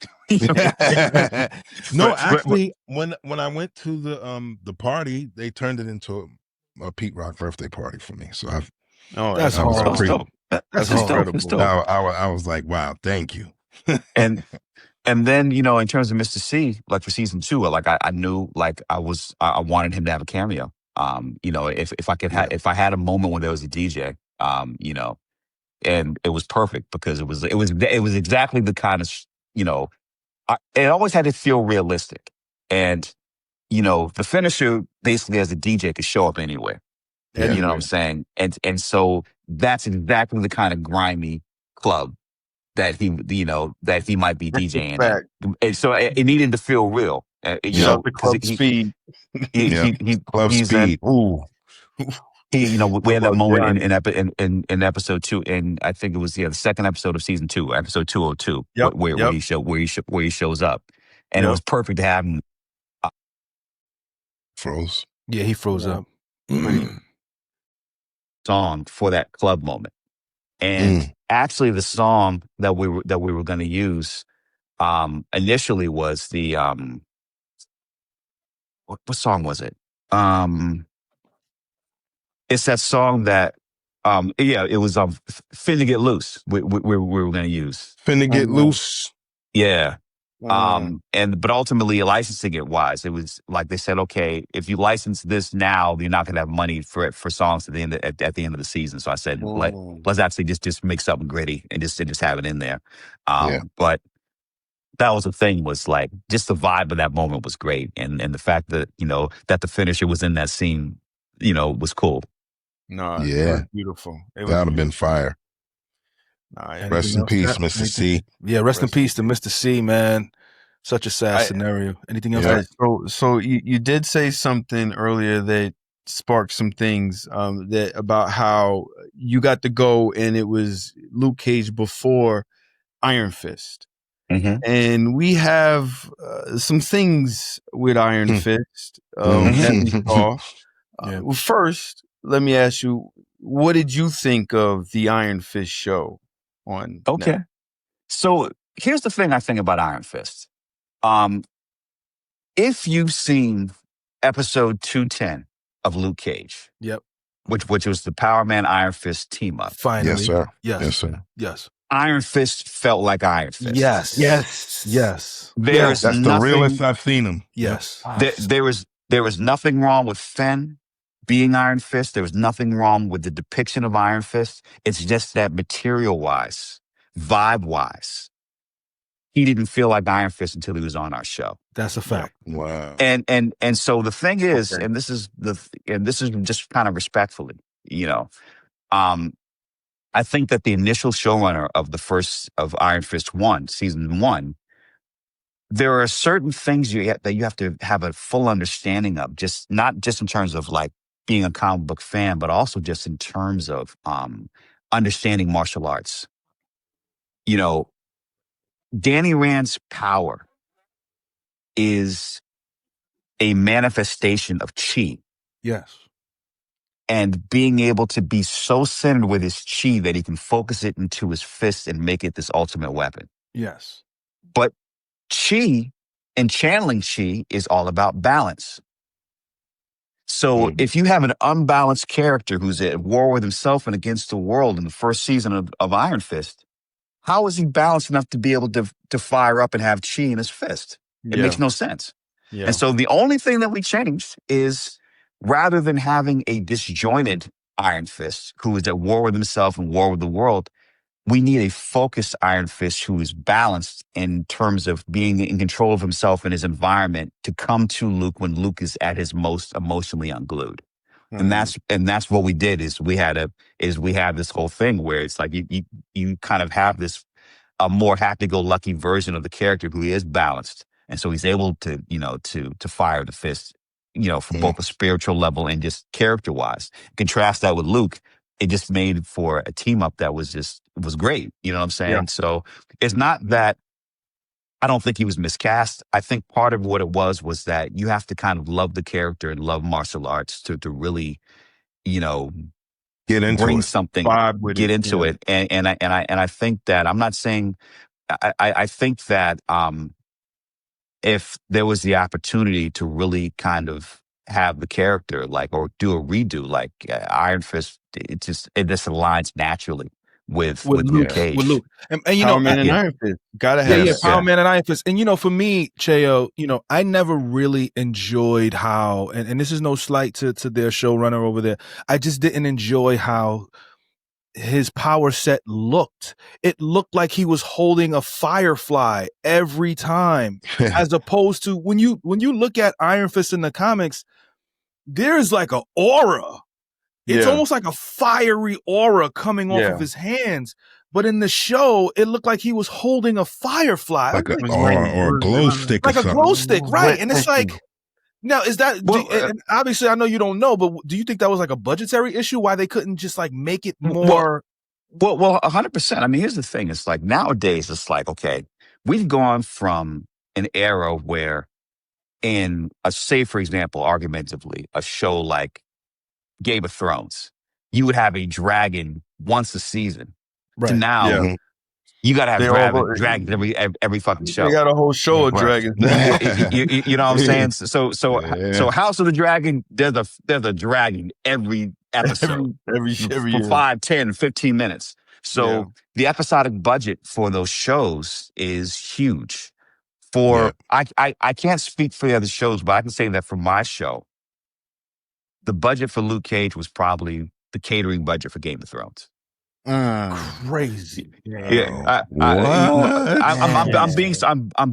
No, actually, when I went to the party, they turned it into a Pete Rock birthday party for me. So that's dope. That's incredible. I was like, wow, thank you. and then, in terms of Mr. C, like for season 2, like I knew, like I wanted him to have a cameo. If I could if I had a moment when there was a DJ, and it was perfect because it was exactly the kind of, it always had to feel realistic. And, the finisher basically as a DJ could show up anywhere. You know what I'm saying? And so that's exactly the kind of grimy club that he might be DJing at. And so it needed to feel real. Club Speed. Club Speed. Ooh. We had that moment in episode 2, and I think it was the second episode of season 2, episode 202, where he shows up, and it was perfect to have him. Froze. Yeah, he froze up. Song for that club moment, and actually, the song that we were going to use initially was the what song was it? It's that song that, it was Finna Get Loose. We were going to use Finna Get Loose. Yeah. But ultimately, licensing it wise, it was like they said, okay, if you license this now, you're not going to have money for songs at the end of the season. So I said, let's actually just make something gritty and just have it in there. But that was the thing, was like just the vibe of that moment was great, and the fact that that the finisher was in that scene, was cool. No, it was beautiful. That would have been fire. Rest in peace, Mr. C. Yeah, rest in peace to Mr. C, man. Such a sad scenario. Anything else? So you did say something earlier that sparked some things that about how you got to go and it was Luke Cage before Iron Fist. Mm-hmm. And we have some things with Iron Fist that we saw. Well, first, let me ask you, what did you think of the Iron Fist show on Okay. Netflix? So here's the thing I think about Iron Fist. If you've seen episode 210 of Luke Cage, Yep. which was the Power Man Iron Fist team up. Finally. Yes, sir. Yes. Yes, sir. Yes. Iron Fist felt like Iron Fist. Yes. Yes. Yes. There's That's the realest I've seen him. Yes. There was nothing wrong with Fenn being Iron Fist. There was nothing wrong with the depiction of Iron Fist. It's just that material-wise, vibe-wise, he didn't feel like Iron Fist until he was on our show. That's a fact. Wow. And so the thing is, and this is just kind of respectfully, I think that the initial showrunner of Iron Fist 1, season 1, there are certain things that you have to have a full understanding of, just not just in terms of like being a comic book fan, but also just in terms of understanding martial arts. Danny Rand's power is a manifestation of chi. Yes. And being able to be so centered with his chi that he can focus it into his fist and make it this ultimate weapon. Yes. But chi and channeling chi is all about balance. So if you have an unbalanced character who's at war with himself and against the world in the first season of Iron Fist, how is he balanced enough to be able to fire up and have chi in his fist? It makes no sense. Yeah. And so the only thing that we changed is, rather than having a disjointed Iron Fist who is at war with himself and war with the world, we need a focused Iron Fist who is balanced in terms of being in control of himself and his environment to come to Luke when Luke is at his most emotionally unglued. And that's what we did. We had this whole thing where it's like you kind of have a more happy-go-lucky version of the character who is balanced, and so he's able to to fire the fist, for both a spiritual level and just character-wise. Contrast that with Luke, it just made for a team up that was great. You know what I'm saying? Yeah. So it's not that I don't think he was miscast. I think part of what it was that you have to kind of love the character and love martial arts to really, Get into bring it. something, Vibe with get it, into yeah. it. And I think that I'm not saying, I think that if there was the opportunity to really kind of have the character or do a redo like Iron Fist, it just aligns naturally with Luke Cage. With Luke. And Power Man and Iron Fist. Gotta have Power Man and Iron Fist. And for me, Cheo, I never really enjoyed how, and this is no slight to their showrunner over there, I just didn't enjoy how his power set looked. It looked like he was holding a firefly every time, as opposed to when you look at Iron Fist in the comics, there's like an aura. It's almost like a fiery aura coming off of his hands. But in the show, it looked like he was holding a firefly. Like or a glow stick. Like or a something. glow stick, right? And it's like, now is that, and obviously I know you don't know, but do you think that was like a budgetary issue? Why they couldn't just like make it more? Well, 100%. I mean, here's the thing. It's like nowadays, it's like, okay, we've gone from an era where say, for example, argumentatively, a show like Game of Thrones, you would have a dragon once a season. Right. To now, you got to have dragons every fucking show. They got a whole show of dragons. you know what I'm saying? So House of the Dragon, there's a dragon every episode. every for year. 5, 10, 15 minutes. So the episodic budget for those shows is huge. I can't speak for the other shows, but I can say that for my show, the budget for Luke Cage was probably the catering budget for Game of Thrones. Crazy. I'm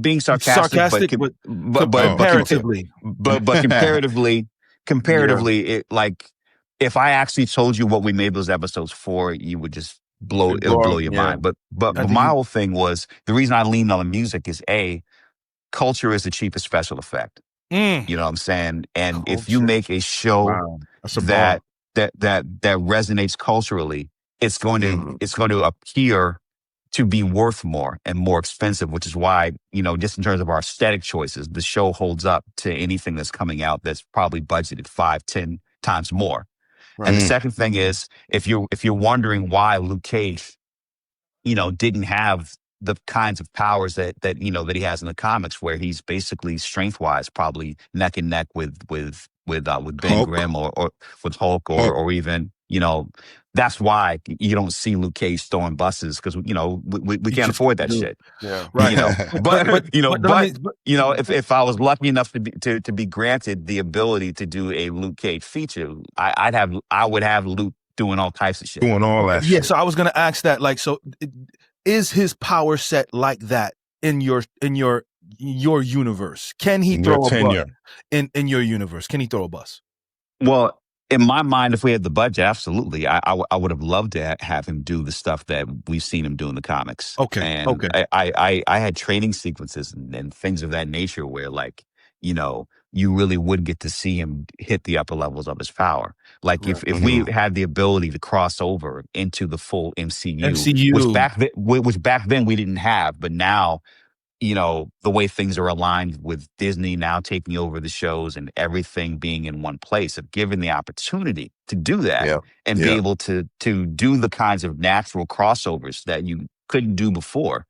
being sarcastic, but comparatively, it like if I actually told you what we made those episodes for, you would just blow your mind. But my whole thing was, the reason I leaned on the music is culture is the cheapest special effect. You know what I'm saying? And if you make a show that resonates culturally, it's going to appear to be worth more and more expensive, which is why, just in terms of our aesthetic choices, the show holds up to anything that's coming out that's probably budgeted 5-10 times more. Right. And the second thing is, if you're wondering why Luke Cage, didn't have the kinds of powers that he has in the comics, where he's basically strength wise probably neck and neck with Ben Hulk. Grimm or with Hulk Hulk. or even that's why you don't see Luke Cage throwing buses, because we can't afford that shit. Yeah. Right. But but if I was lucky enough to be granted the ability to do a Luke Cage feature, I would have Luke doing all types of shit. Doing all that yeah, shit. so I was gonna ask that, like, so is his power set like that in your universe? Can he In throw your a tenure. bus in your universe? Can he throw a bus? Well, in my mind, if we had the budget, absolutely. I would have loved to have him do the stuff that we've seen him do in the comics. Okay. And Okay. I had training sequences and things of that nature where, like, you really would get to see him hit the upper levels of his power. Like, if we had the ability to cross over into the full MCU, which back then we didn't have, but now, the way things are aligned with Disney now taking over the shows and everything being in one place, of given the opportunity to do that and be able to do the kinds of natural crossovers that you couldn't do before.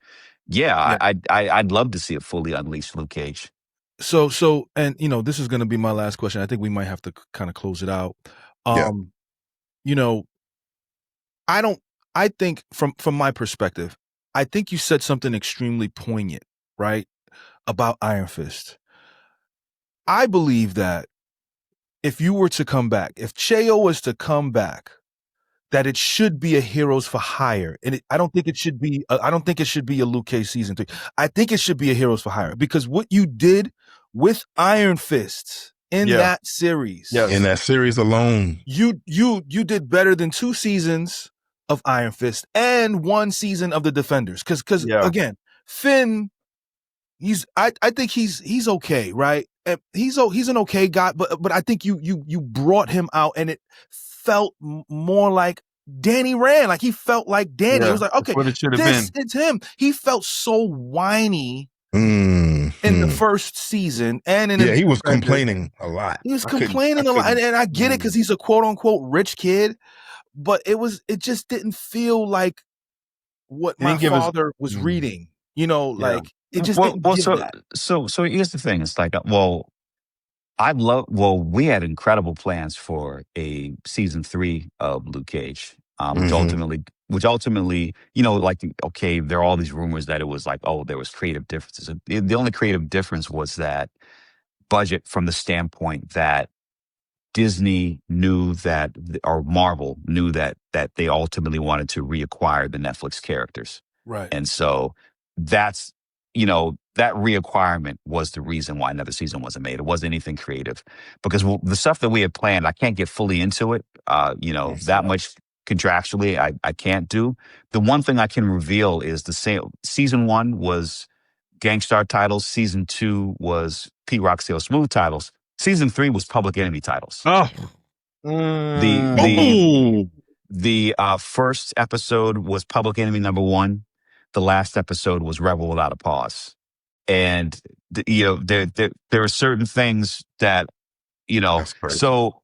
Yeah. I'd love to see a fully unleashed Luke Cage. So, and this is going to be my last question. I think we might have to kind of close it out. I think from my perspective, I think you said something extremely poignant, right? About Iron Fist. I believe that if you were to come back, if Cheo was to come back, that it should be a Heroes for Hire, and I don't think it should be. I don't think it should be a Luke Cage season 3. I think it should be a Heroes for Hire, because what you did with Iron Fist in that series, in that series alone, you did better than 2 seasons of Iron Fist and 1 season of the Defenders. Because again, Finn, I think he's okay, right? He's an okay guy, but I think you brought him out, and it felt more like Danny Rand. Like, he felt like Danny. It was like, okay, it's him. He felt so whiny in the first season, and he was complaining a lot. He was complaining a lot, and I get it, because he's a quote unquote rich kid, but it just didn't feel like what my father was reading. Like, it just didn't give that. So here's the thing. It's like, we had incredible plans for a season 3 of Luke Cage, which ultimately, there are all these rumors that it was like, there was creative differences. The only creative difference was that budget, from the standpoint that Disney knew that, or Marvel knew that they ultimately wanted to reacquire the Netflix characters. Right. And so that's, that reacquirement was the reason why another season wasn't made. It wasn't anything creative, because the stuff that we had planned, I can't get fully into it. That much contractually I can't do. The one thing I can reveal is the same. Season 1 was Gangstar titles. Season 2 was Pete Rock Steel Smooth titles. Season 3 was Public Enemy titles. The first episode was Public Enemy #1. The last episode was Rebel Without a Pause. And there are certain things that so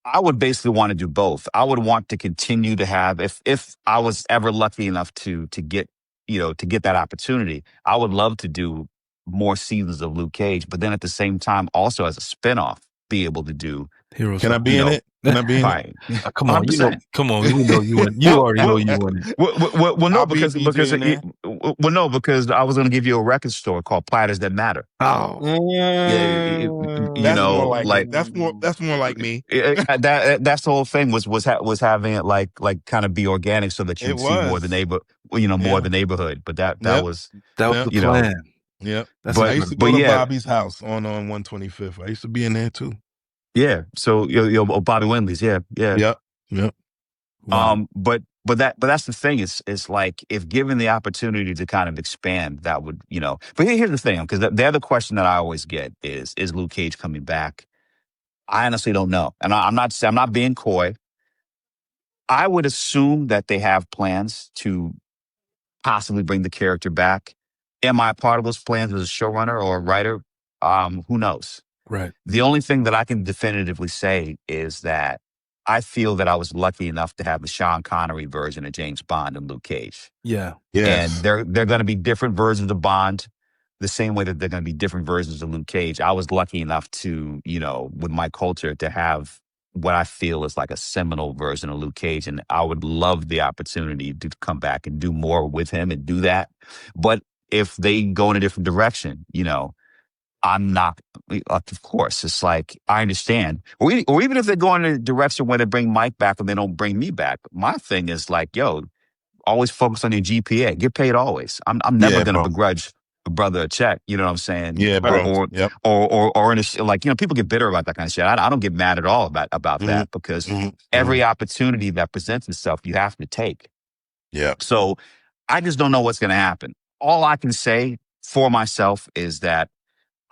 I would basically want to do both. I would want to continue to have, if I was ever lucky enough to get that opportunity, I would love to do more seasons of Luke Cage, but then at the same time, also as a spinoff, be able to do Heroes. Can I be in it? Can I be in it? Come on, you already know you win. You already know you win. Well, no, because I was going to give you a record store called Platters That Matter. Oh, That's more like that's more like me. That's the whole thing was having it like kind of be organic, so that you see more of the more of the neighborhood. But that was the plan. Yep. I used to go to Bobby's house on 125th. I used to be in there too. Yeah. So Bobby Wendley's. Yeah. Yep. Wow. But that's the thing. It's like, if given the opportunity to kind of expand, that would, But here's the thing, because the other question that I always get is Luke Cage coming back? I honestly don't know, and I'm not being coy. I would assume that they have plans to possibly bring the character back. Am I a part of those plans as a showrunner or a writer? Who knows? Right. The only thing that I can definitively say is that I feel that I was lucky enough to have the Sean Connery version of James Bond and Luke Cage. Yeah. And they're going to be different versions of Bond, the same way that they're going to be different versions of Luke Cage. I was lucky enough to, with my culture, to have what I feel is like a seminal version of Luke Cage. And I would love the opportunity to come back and do more with him and do that. But if they go in a different direction, I'm not, of course, it's like, I understand. Or even if they go in a direction where they bring Mike back and they don't bring me back. My thing is like, always focus on your GPA. Get paid always. I'm never going to begrudge a brother a check. You know what I'm saying? Yeah, bro. Or in a, people get bitter about that kind of shit. I don't get mad at all about that because every opportunity that presents itself, you have to take. Yeah. So I just don't know what's going to happen. All I can say for myself is that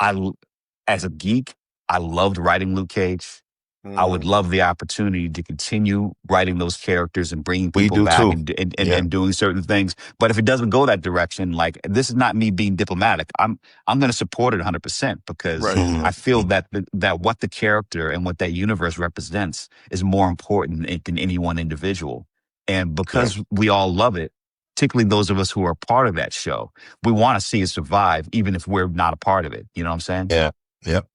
as a geek, I loved writing Luke Cage. I would love the opportunity to continue writing those characters and bringing people back and doing certain things. But if it doesn't go that direction, like, this is not me being diplomatic. I'm going to support it 100% because I feel that what the character and what that universe represents is more important than any one individual. And because we all love it, particularly those of us who are part of that show, we want to see it survive, even if we're not a part of it. You know what I'm saying? Yeah. Yep.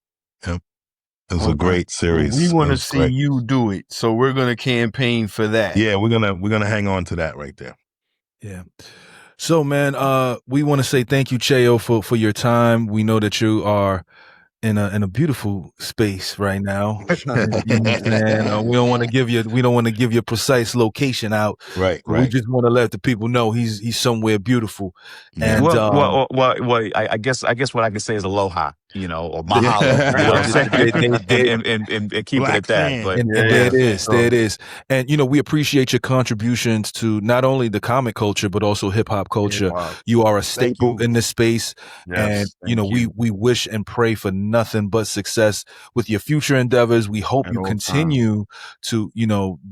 It was a great series. We want to see you do it, so we're going to campaign for that. Yeah, we're gonna hang on to that right there. Yeah. So, man, we want to say thank you, Cheo, for your time. We know that you are in a beautiful space right now. And we don't want to give you a precise location out. Right. We just want to let the people know he's somewhere beautiful. And well, I guess what I can say is aloha, or mahalo, you know what I'm saying? and keep it at that. But there it is. And we appreciate your contributions to not only the comic culture but also hip hop culture. You are a staple in this space, and we wish and pray for nothing but success with your future endeavors. We hope you continue to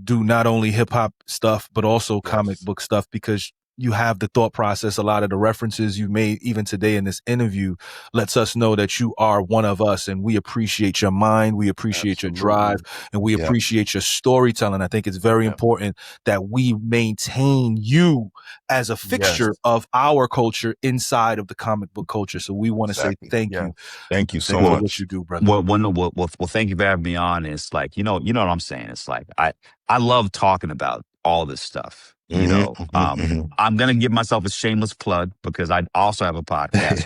do not only hip hop stuff but also comic book stuff, because you have the thought process. A lot of the references you made even today in this interview lets us know that you are one of us, and we appreciate your mind, we appreciate your drive, and we appreciate your storytelling. I think it's very important that we maintain you as a fixture of our culture inside of the comic book culture. So we want to say thank you. Thank you so much. What you do, brother. Well, thank you for having me on. It's like, you know what I'm saying? It's like, I love talking about all this stuff. I'm gonna give myself a shameless plug because I also have a podcast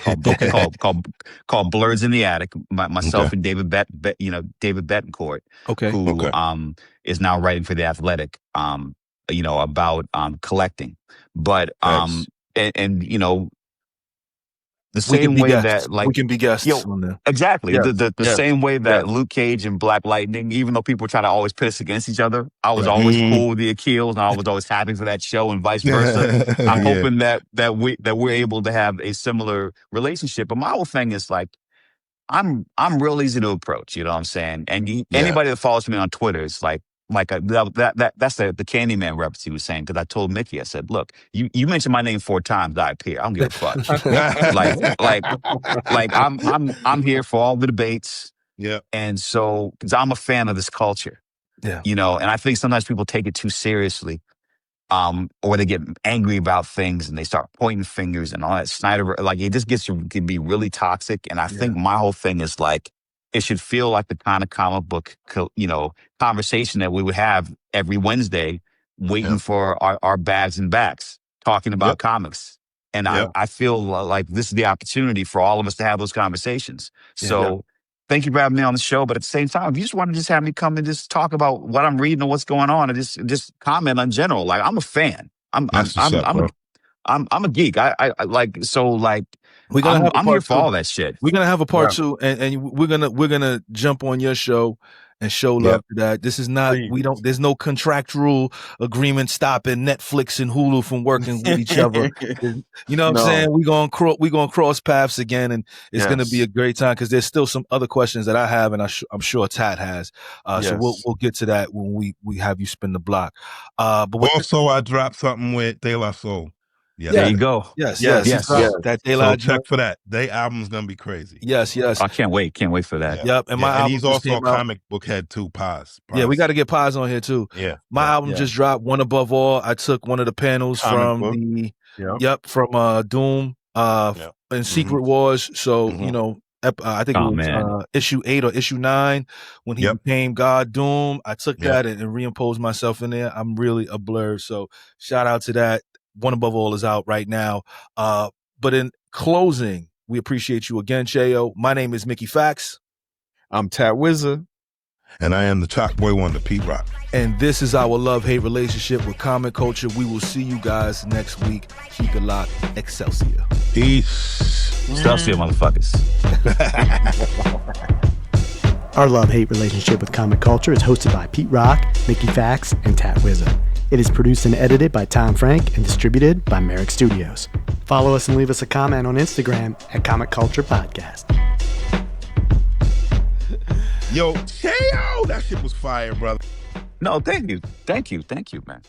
called Blurs in the Attic. Myself and David Betancourt, who is now writing for The Athletic, about collecting. But the same way that, like, we can be guests on there. Exactly. The same way that Luke Cage and Black Lightning, even though people try to always pit us against each other, I was always cool with the Achilles, and I was always happy for that show, and vice versa. I'm hoping that we're able to have a similar relationship. But my whole thing is like, I'm real easy to approach. You know what I'm saying? And anybody that follows me on Twitter is like that's the Candyman reference he was saying, because I told Mickey, I said, look, you mentioned my name 4 times, I appear. I don't give a fuck. like I'm here for all the debates. Yeah. And so, because I'm a fan of this culture. Yeah. And I think sometimes people take it too seriously. Or they get angry about things and they start pointing fingers and all that. Snyder, like, it just can be really toxic. And I think my whole thing is like, it should feel like the kind of comic book, conversation that we would have every Wednesday, waiting for our bags and backs, talking about comics. And I feel like this is the opportunity for all of us to have those conversations. So thank you for having me on the show. But at the same time, if you just want to just have me come and just talk about what I'm reading or what's going on, and just comment in general, like, I'm a fan. I'm a geek. I like, so like, I'm here for all that shit. We're gonna have a part 2, and we're gonna jump on your show and show love to that. This is not, there's no contractual agreement stopping Netflix and Hulu from working with each other. You know what I'm saying? We're gonna cross paths again, and it's gonna be a great time, because there's still some other questions that I have, and I'm sure Tat has. So we'll get to that when we have you spin the block. But also, I dropped something with De La Soul. Yes. There you go. Yes. Yes. That De So La check joint. for that. They album's gonna be crazy. Yes. I can't wait. Can't wait for that. Yep. And my album he's just also a came out. comic book head too. Paz. Yeah, we got to get Paz on here too. Yeah. My album just dropped. One Above All. I took one of the panels Comic from book. from Doom and Secret Wars. So you know, I think it was issue 8 or issue 9 when he became God Doom. I took that and reimposed myself in there. I'm really a blur. So shout out to that. One Above All is out right now. But in closing, we appreciate you again, Cheo. My name is Mickey Factz. I'm Tat Wza. And I am the Chalk Boy Wonder, Pete Rock. And this is our love-hate relationship with comic culture. We will see you guys next week. Keep it locked. Excelsior. Peace. Excelsior, motherfuckers. Our love-hate relationship with comic culture is hosted by Pete Rock, Mickey Factz, and Tat Wza. It is produced and edited by Tom Frank and distributed by Merrick Studios. Follow us and leave us a comment on Instagram at Comic Culture Podcast. Yo, Cheo, that shit was fire, brother. No, thank you, man.